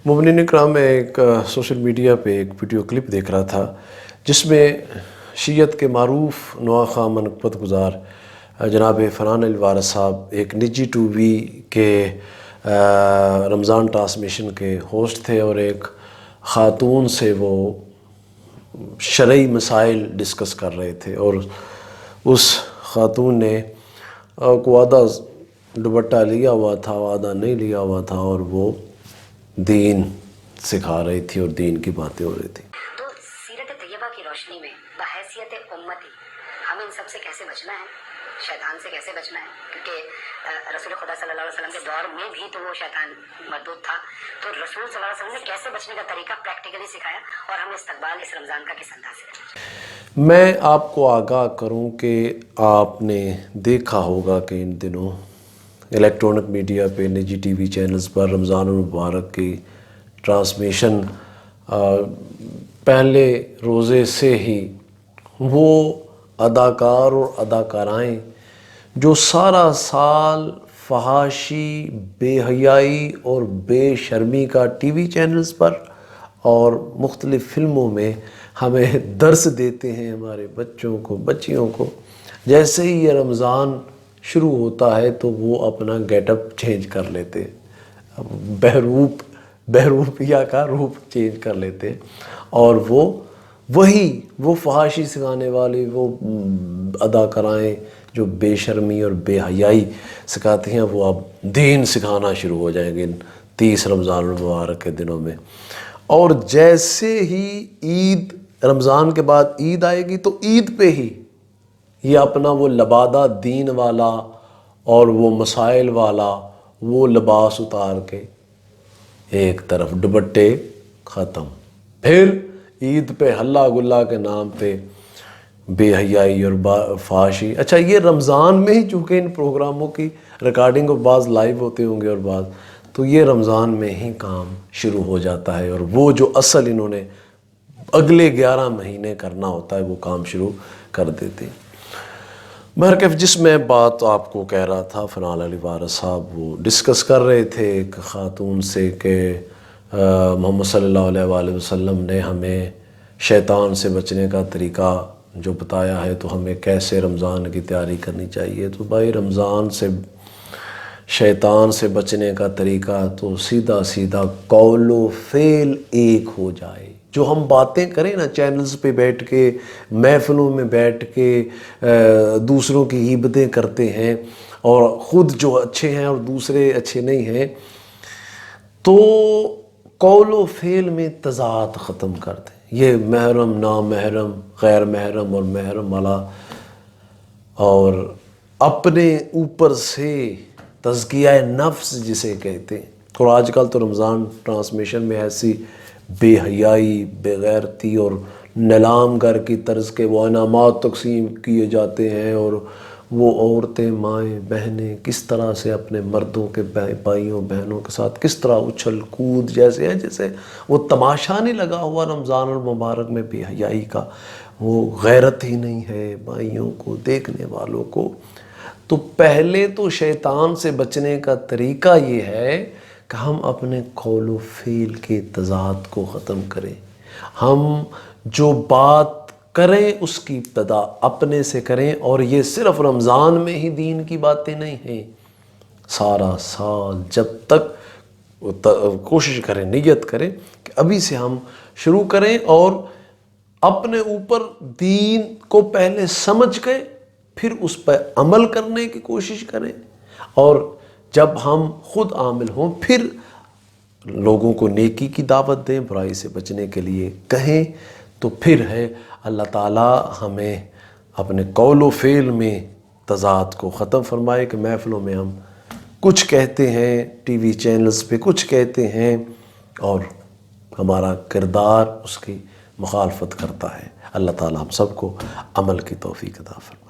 مؤمنین اکرام، میں ایک social media پہ ایک ویڈیو کلپ دیکھ رہا تھا جس میں شیعت کے معروف نواخواہ منقبت گزار جناب فرحان علی وارث صاحب ایک نجی ٹی وی کے رمضان ٹرانسمیشن کے ہوسٹ تھے اور ایک خاتون سے وہ شرعی مسائل ڈسکس کر رہے تھے، اور اس خاتون نے کو آدھا دوپٹہ لیا ہوا تھا، آدھا نہیں لیا ہوا تھا، اور وہ دین سکھا رہی تھی اور دین کی باتیں ہو رہی تھی۔ تو سیرت طیبہ کی روشنی میں بحیثیت امتی ہمیں ان سب سے کیسے بچنا ہے، شیطان سے کیسے بچنا ہے؟ کیونکہ رسول خدا صلی اللہ علیہ وسلم کے دور میں بھی تو وہ شیطان مردود تھا، تو رسول صلی اللہ علیہ وسلم نے کیسے بچنے کا طریقہ پریکٹیکلی سکھایا اور ہمیں استقبال اس رمضان کا کس انداز سے کرنا؟ میں آپ کو آگاہ کروں کہ آپ نے دیکھا ہوگا کہ ان دنوں الیکٹرانک میڈیا پہ نجی ٹی وی چینلز پر رمضان المبارک کی ٹرانسمیشن پہلے روزے سے ہی وہ اداکار اور اداکارائیں جو سارا سال فحاشی، بے حیائی اور بے شرمی کا ٹی وی چینلز پر اور مختلف فلموں میں ہمیں درس دیتے ہیں ہمارے بچوں کو، بچیوں کو، جیسے ہی یہ رمضان شروع ہوتا ہے تو وہ اپنا گیٹ اپ چینج کر لیتے، بہروپیہ کا روپ چینج کر لیتے، اور وہ فحاشی سکھانے والی وہ اداکارائیں جو بے شرمی اور بے حیائی سکھاتی ہیں، وہ اب دین سکھانا شروع ہو جائیں گے ان 30 رمضان المبارک کے دنوں میں۔ اور جیسے ہی رمضان کے بعد عید آئے گی تو عید پہ ہی یہ اپنا وہ لبادہ دین والا اور وہ مسائل والا وہ لباس اتار کے ایک طرف دوپٹے ختم، پھر عید پہ ہلا گلا کے نام پہ بے حیائی اور فحاشی۔ اچھا، یہ رمضان میں ہی چونکہ ان پروگراموں کی ریکارڈنگ اور بعض لائیو ہوتے ہوں گے اور بعض، تو یہ رمضان میں ہی کام شروع ہو جاتا ہے، اور وہ جو اصل انہوں نے اگلے 11 مہینے کرنا ہوتا ہے وہ کام شروع کر دیتے ہیں۔ بہرکیف جس میں بات آپ کو کہہ رہا تھا، فرحان علی وارث صاحب وہ ڈسکس کر رہے تھے ایک خاتون سے کہ محمد صلی اللہ علیہ وآلہ وسلم نے ہمیں شیطان سے بچنے کا طریقہ جو بتایا ہے، تو ہمیں کیسے رمضان کی تیاری کرنی چاہیے۔ تو بھائی، رمضان سے شیطان سے بچنے کا طریقہ تو سیدھا سیدھا قول و فعل ایک ہو جائے۔ جو ہم باتیں کریں نا چینلز پہ بیٹھ کے، محفلوں میں بیٹھ کے دوسروں کی غیبتیں کرتے ہیں، اور خود جو اچھے ہیں اور دوسرے اچھے نہیں ہیں، تو قول و فعل میں تضاد ختم کر دیں۔ یہ محرم، نامحرم، غیر محرم اور محرم والا، اور اپنے اوپر سے تزکیہ نفس جسے کہتے ہیں۔ اور آج کل تو رمضان ٹرانسمیشن میں ایسی بے حیائی، بے غیرتی اور نیلام گر کی طرز کے وہ انعامات تقسیم کیے جاتے ہیں، اور وہ عورتیں، مائیں، بہنیں کس طرح سے اپنے مردوں کے بھائیوں بہنوں کے ساتھ کس طرح اچھل کود جیسے ہیں، جیسے وہ تماشا نہیں لگا ہوا رمضان المبارک میں بے حیائی کا، وہ غیرت ہی نہیں ہے بھائیوں کو، دیکھنے والوں کو۔ تو پہلے تو شیطان سے بچنے کا طریقہ یہ ہے کہ ہم اپنے قول و فعل کے تضاد کو ختم کریں۔ ہم جو بات کریں اس کی ابتدا اپنے سے کریں، اور یہ صرف رمضان میں ہی دین کی باتیں نہیں ہیں، سارا سال جب تک کوشش کریں، نیت کریں کہ ابھی سے ہم شروع کریں، اور اپنے اوپر دین کو پہلے سمجھ کے پھر اس پہ عمل کرنے کی کوشش کریں، اور جب ہم خود عامل ہوں پھر لوگوں کو نیکی کی دعوت دیں، برائی سے بچنے کے لیے کہیں، تو پھر ہے اللہ تعالیٰ ہمیں اپنے قول و فعل میں تضاد کو ختم فرمائے کہ محفلوں میں ہم کچھ کہتے ہیں، ٹی وی چینلز پہ کچھ کہتے ہیں، اور ہمارا کردار اس کی مخالفت کرتا ہے۔ اللہ تعالیٰ ہم سب کو عمل کی توفیق عطا فرمائے۔